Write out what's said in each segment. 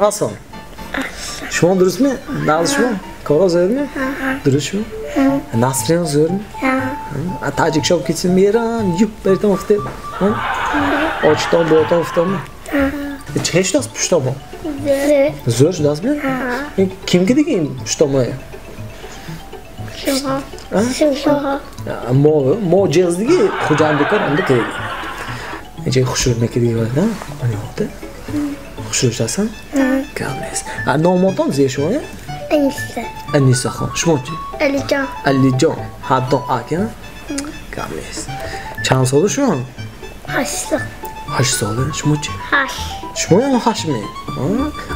آسان شما درست می؟ نال شما؟ کارا زور می؟ درست شما؟ نصریان زور می؟ تاجیک شب کسی میرن یو بریتم افته آچتان بایتان افته می؟ چهش دست پشتا ما؟ زور دست می؟ کیم که دیگه این پشتا ما؟ شما ما جز دیگه خوجان بکن انده که دیگه اینجا خوشور میکردی باید نه؟ من یاده؟ خوشور دستن؟ کم نیست ناماتان زیه شما یه؟ انیسه انیسه خان شما چی؟ علی جان علی جان حتی آکی نه؟ کم نیست چند ساله شما؟ 8 سال 8 ساله شما چی؟ 8 شما هم 8 می؟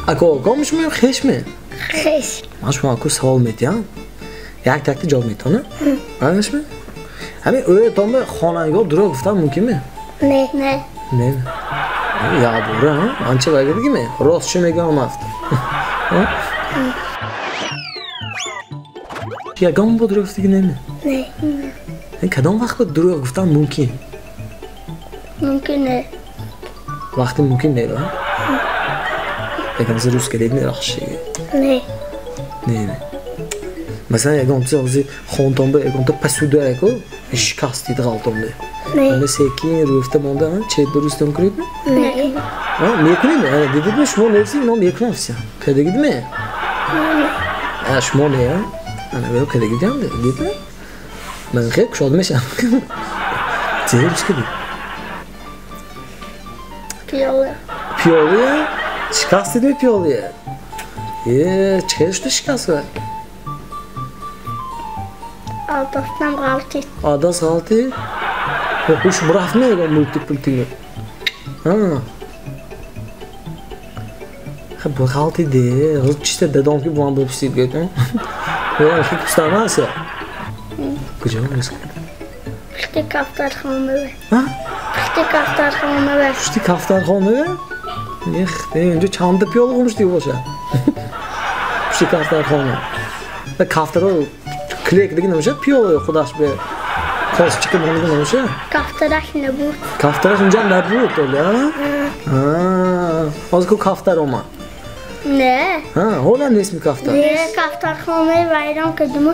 اکو آقام شما یا خیش می؟ خیش من شما اکو سال میتیم؟ یک تکتی جاب میتونه؟ آنش می؟ همین اوه تام به خانگاه درو گفتم ممکن می؟ نه نه یا دوره ها؟ آنچه باید دیگه می؟ راست چه میگم افت یا گام با درو گفتی که نمی؟ نه این کدام وقت با درو گفتم ممکن؟ ممکنه وقتی ممکن نیره یکم از روز کلید نیرخشی نه نه مثلا یکم چیزی خونتون به یکم تو پسوده اکو شکستید غلطون به نه مثل کی روفته مونده ها چه درستم کرد نه میکنیم دیدید می شما نفسی نام میکنم فسیام کده گید می شما نه انا برو کده گیدم ده دید می من خیلی کشاد میشم زیرش کدی پیاله شکست دیدی پیاله چهش تو شکست بود آداستم غلطی آداس غلطی خوش مرافت میگم مولتیپل تینگ خب غلطی ده روز چیست دادم که با هم بپسید گفتم خیلی کستانه هست کجا میرسه پشتی کفتر خانه به ها پشتی کفتر خانه به پشتی کفتر خانه اینجا چند تا پیاله گمشتی باشه پشتی کفتر خانه و کفتر رو کلیک دیگه نمیشه پیاله خودش به خواست چیکه بانده نمیشه کفترش نبود کفترش اونجا نبود تولی از که کفتر اومد نه هولا نیست می کفتر نه کفتر خانه ویران کردیم و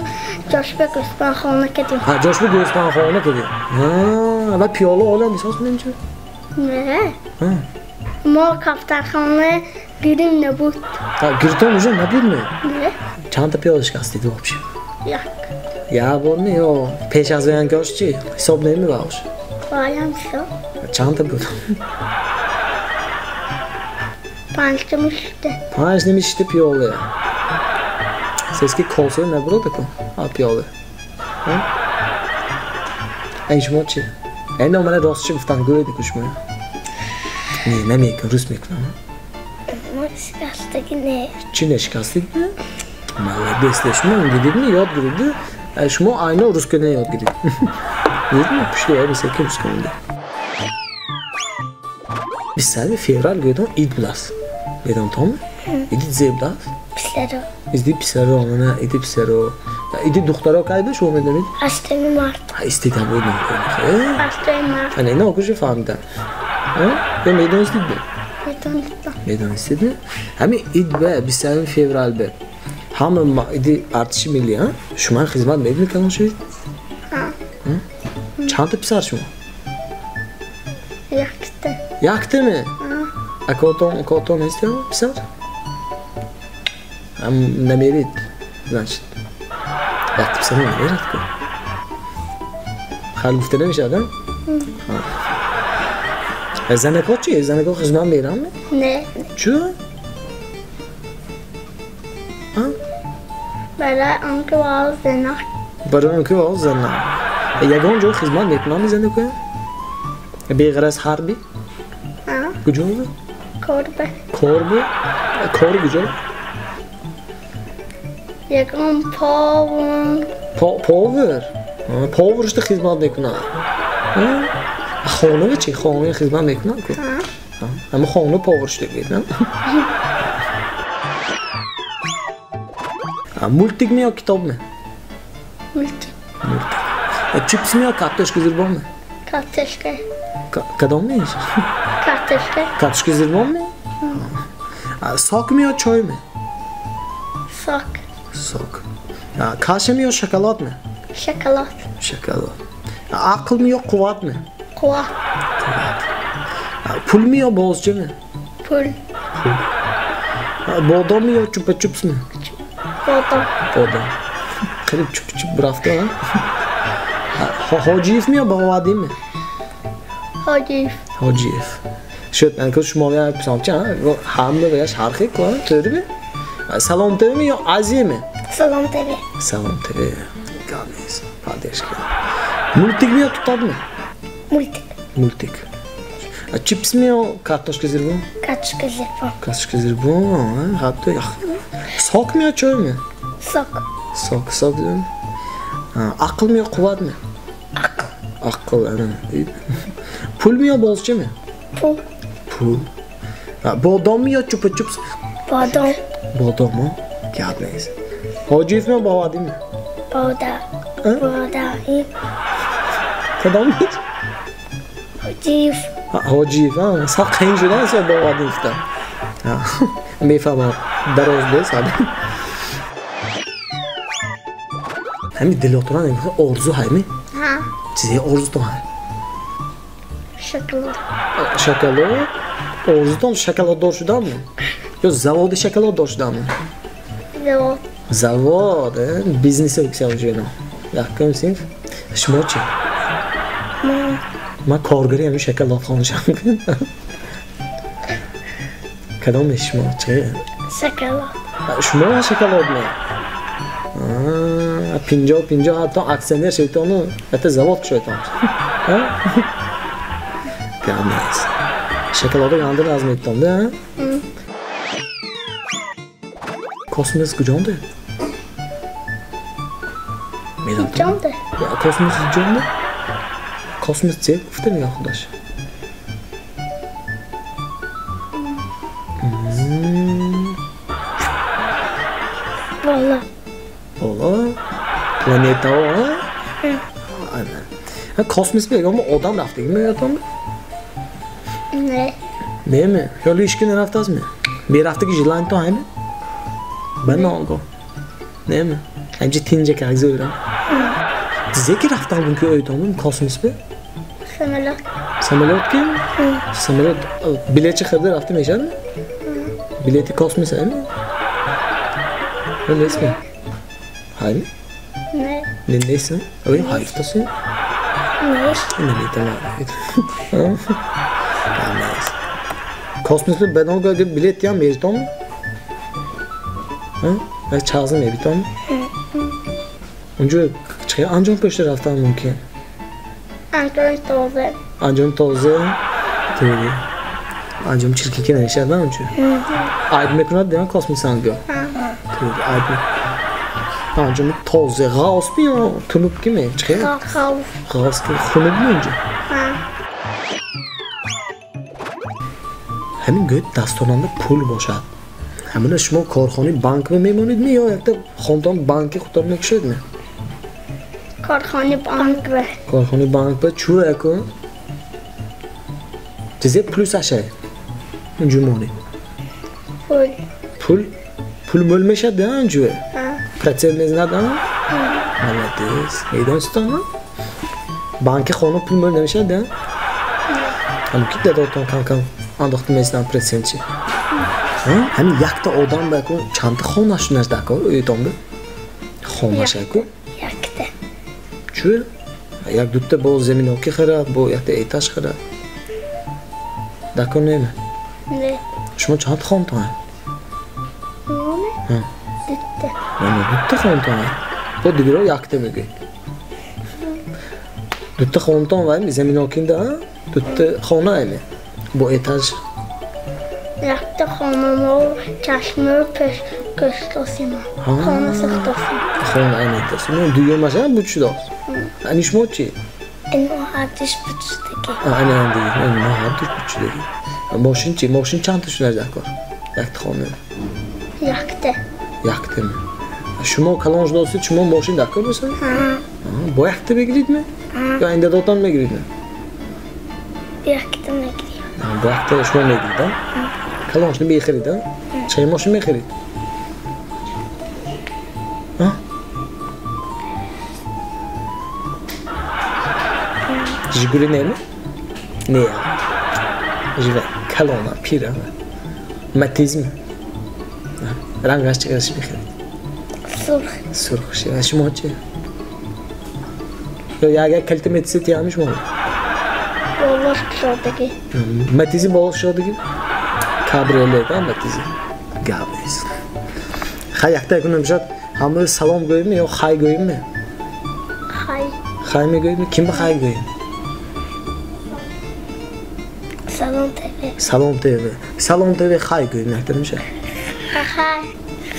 جاش به گسپن خانه کردیم جاش به گوسپن خانه کردیم و پیاله هولا نیست هست نمیشه نه ما کفتر خانه گیریم نبود گیرتون اونجا نبود نه نه چند تا پیاله شکستید بابشی یک یا بار نه یا پیش از وینگاش چی حساب نمی باش پایم شد چند تا بود 5 تا میشته 5 نمیشته پیاله سیسکی کلسه نبرو بکن پیاله این شما چی؟ این نامنه راست چی گفتن گوه دیگه شما نه نمیکن روز میکنم ما شکستگی نه چی نشکستید؟ مالا دسته شما دیدید می یاد گرید شما ayna روز کنه یاد گرید دیدید پشتی های بسه که روز کنید 20 فevral گفتم اید بلاس گفتم تام ایدید زیب داد پسرو ایدید پسرو نه ایدید پسرو ایدید دخترها کایده شما میدونید هستمی مرد استیدم بود نمیکنه هستمی مرد من اینا آکوش فهمیدم به میدونستید میدونستید همین اید به 20 فevral به همه ایدی ارتشی ملی ها شما خدمت میدونید که شوید چند تا پسر شما یکته می اکاتون هستی هم پسر هم نمیرید نشد یکته پسر نمیرید کن خیلی گفته نمیشه آدم زنکا چیه؟ زنکا خدمت میرم نه چه؟ برای آنکه باز زنه برای آنکه باز زنه یکان جو خدمت میکنم زنکا بغیر از حربی کجا بود؟ کربه کار کجا؟ یکان پاورش تو خدمت میکنم خانه چی؟ خانه خدمت میکنم که اما خانه پاورش دیگه نه؟ مولتیک می یا کتاب می؟ مولتیک چیپس می یا کارتشک زیربان می؟ کارتشکه کدام میشه؟ کارتشکه کارتشک زیربان می؟ Sokmi yo choymi? Sok. Sok. Kashimi yo shokoladmi? Şokolad. Shokolad. Aqlmi yo quvvatmi? Quvvat. Pulmi yo bozchimi? Pul. Bodommi yo chupa-chupsmi? Bodom. Bodom. Qilib chup-chup bir hafta ha? Hojiyevmi yo Bog'ovadiymi? Hojiyev. Hojiyev. Shu yerdan shumoviy aytmoqchi, hamma va sharqiy-ku, to'g'rimi? Salom TVmi yo Aziymi? Salom TV. Salom TV. Ganis. Padeshka. Multikmi yo tutadmi? Multik. Multik. Chipsmi yo kartoshka zirbon? Kaçka zirpon. Kartoshka zirbon, hatto yaxshi. Sokmi yo choymi? Sok. Sok. Aqlmi yo quvvatmi? Aql, ana. Pulmi yo bozchimi? Pul. Pul. Bodommi yo chupa-chups? Bodom. Bodommi? Ganis. Hojiyevmi yo Bog'ovadiymi? Boda. Boda. Kadammi? Hojiyev. Hojiyev, sal qiyin shundan sen Bog'ovadiyevdan. Me'faham. Daroz bo'l, hadi. Hamma dil o'tirgan orzu haymi? Ha. Size orzu to'g'ri. Şokolad. Shokolad. Orzudan shokolador shudanmi? Yo, zavodi shokolador shudanmi? Zavod. Zavod, biznesi yuksalishgan. Yaqin sinf. Shmochi. Ma korgari ham shokoladxona shaqim. Kadam shmochi. Şokolad. Shmo shokoladmi? Pinjo hatto aksioner shaytoni, hatta zavod shayton. Ha? Gamas. Shokolada yandin azmetdimda, ha? Kosmos kujonda? Jonda. Kosmos jonda? Kosmos çekti mi arkadaş? Valla. Ola. Planeta o, ha? Aynen. Ha, kosmos bir ama odam rafti mi yatam? Ne? Ne mi? Yolu iş günü raftaz mı? Bir haftaki jilan to aynı. Ben ne oldu? Ne mi? Hemce tince kagzı öğren. Zeki raftan bunki öğütamın kosmos bir? Samelot. Samelot kim? Samelot bilet çıkardı rafta meşer mi? Bileti kosmos mi? Ne ismi? Hayır. Ne? Ne ismi? Öyle hayıftasın. Ne? Ne tamam. Kosmos bir ben o kadar bilet yan meriton mu? Ha? Ben çağızım meriton mu? Önce çıkıyor ancak köşe raftan mümkün. Antron Toze. Ancak tozu. Tabii. Ancak çirkin yaşadan önce. Aydın mekunat diyen kosmos hangi? Tabii aydın. Ancak tozu. Gauss mi o? Tunup gibi çıkıyor? Gauss gibi. Tunup mu önce? Hemen göğüt dastonanda pul boşat. Hemen şuma korkhoni bank mı memonidmi yo yakda xondan banki xutarmak şöydmi? Korkhoni bank ve. Korkhoni bank ve çura yako. Dize plus aşağı. Cumhuri. Pul. Pul bölmeşe de önce. Ha. Procent neznad ama? Malades. Eydan stana. Banki xonu pul bölmeşe de. Hani kitle de otan kankam. Andaxtı mesnan procentçi. Hani yakta odam bako çanta xona şunaz dako öydamdı. Xona şako. Yaktı. Çu? Yak dutta bo zemin oki xara, bo yakta etaş xara. Dako ne mi? Ne? Şuma çanta xon ta. Ne? Ditte. Yani dutta xon ta. Bu digro yaktı mı gö? Dutta xon ta var mı zemin okinda? Dutta xona mi? Bu etaj. Yaktı xonamı çeşme peş göstosima. Xona sıxtosima. Xona aynı etaj. Dünya maşa bu çuda. Ani şmoçi. En o hadiş bütçteki. Ani andi. En ma hadiş bütçteki. Moşin çanta şunlar dakor. Yaktı xona. Yaktı. Yaktı mı? Şuma kalanj dostu şuma moşin dakor musun? Bu yaktı begrid mi? Ya inde dotan mı begrid mi? Yaktı ne gidiyor? Bu yaktı şuma begrid ha? Kalanjını bir xiridi ha? چه ماشین میخرید؟ جیگوری نیمه؟ نه جیوه کلونا پیره متیزم رنگش چقدرش میخرید؟ سرخ و شما چه؟ یا اگر کلت متیزی تیامش مونه؟ بالغ شدگی متیزی بالغ شدگی؟ کابریله da metizi gabriz خیلی کنم شد همه سلام گوییم یا خای گوییم خای میگوییم کیم به خای گوییم سلام تیوی خای گوییم نکترم شد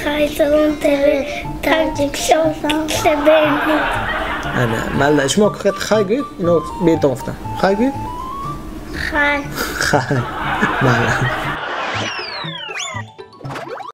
خای سلام تیوی تاجیک شوزم سبینی نه مال شما که خای گوییم اینو بیتون افتم خای گوییم خای مال